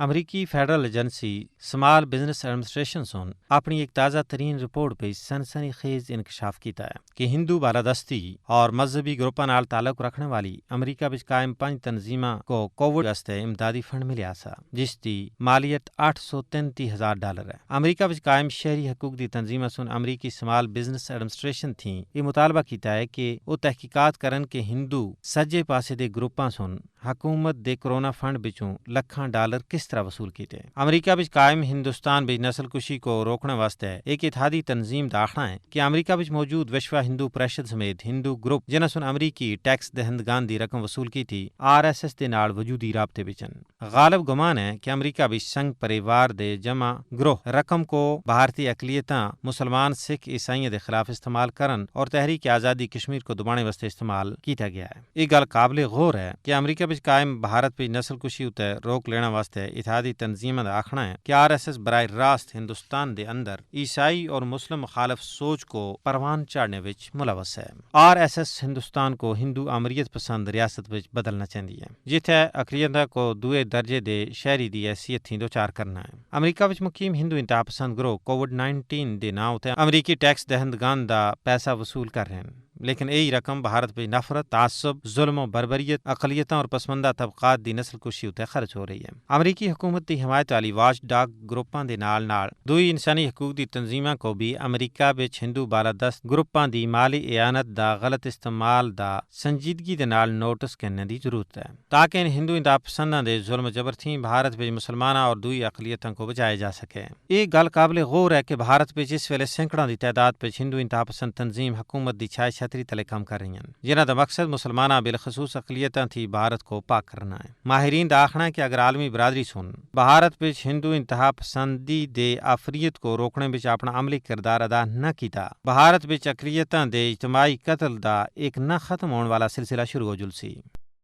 अमरीकी federal agency small business administration सुन अपनी एक ताज़ा तरीन रिपोर्ट पे सनसनी खेज इंकशाफ किया है कि हिंदू बालादस्ती और मजहबी ग्रुपों नाल ताल्लुक रखने वाली अमरीका विच कायम 5 तंजीमां को कोविड वास्ते इमदादी फंड मिलिया सा जिसकी मालियत $833,000 है। अमरीका विच कायम शहरी हकूक दी तंजीमां सुन अमरीकी स्मॉल बिजनेस एडमिनिस्ट्रेशन थी ये मुतालबा किया है कि वो तहकीकात करन के हिंदू सज्जे पासे दे ग्रुपां सुन हुकूमत दे कोरोना फंड बिचों $लाखों किस तरह वसूल किए। अमरीका विच कायम हिंदुस्तान बिच नस्लकुशी को रोकने वास्ते एक इत्तेहादी तंजीम दा आखना है कि अमरीका विच मौजूद विश्व हिंदू परिषद समेत हिंदू ग्रुप जिन्हां सुन अमरीकी टैक्स दहंदगान दी रकम वसूल की थी RSS दे नाल वजूदी राबते बिचन। गालिब गुमान है कि अमरीका विच संघ परिवार दे जमा ग्रोह रकम को भारतीय अकलियतां मुसलमान सिख ईसाइयों के खिलाफ इस्तेमाल करन और तहरीक आज़ादी कश्मीर को दबाने वास्ते इस्तेमाल किया गया है। ये गल काबिल गौर है कि अमरीका विच कायम भारत विच नस्लकुशी उते रोक लेने वास्ते इत्तेहादी तंजीमां दा आखना है कि RSS बराह रास्त हिंदुस्तान दे अंदर ईसाई और मुस्लिम मुखालफ सोच को परवान चाड़ने विच मुलवस है। RSS हिंदुस्तान को हिंदू अमरीयत पसंद रियासत विच बदलना चाहती है जिथे अकलियत को दुए दर्जे दे शहरी दी हैसियत थी दो चार करना है। अमरीका विच मुकीम हिंदू इंतहा पसंद ग्रोह कोविड-19 दे नाम उते अमरीकी टैक्स दहंदगान दा पैसा वसूल कर रहे हैं, लेकिन यही रकम भारत में नफरत तासुब जुल्म बरबरीत अकलियतां और पसमंदा तबकात दी नस्लकुशी उते खर्च हो रही है। अमरीकी हुकूमत की हिमायत वाली वाच डॉग ग्रुपां दे नाल नाल दुई इंसानी हकूक दी तंजीमां को भी अमरीका विच हिंदू बालादस्त ग्रुपां दी माली इयानत दा गलत इस्तेमाल दा संजीदगी दे नाल नोटिस करने की जरूरत है ताकि इन हिंदू इंतहा पसंदां दे जुल्म जबर थी भारत विच मुसलमाना और दुई अकलियतां को बचाया जा सके। ये गल काबिल गौर है कि भारत विच इस वेले सैकड़ों की तादाद विच हिंदू इंतहा पसंद तंजीम हुकूमत दी छाय छतरी तले काम कर रही हैं जिन्हां दा मकसद मुसलमाना बिलखसूस अकलियतां थी भारत को पाक करना है। माहिरीन दा आखना है कि अगर आलमी बरादरी सुन भारत विच हिंदू इंतहा पसंदी दे आफरियत को रोकने विच अपना अमली किरदार अदा न किया भारत विच अकलियतां दे इज्तमाही कत्ल दा एक न खत्म होने वाला सिलसिला शुरू हो जुलसी।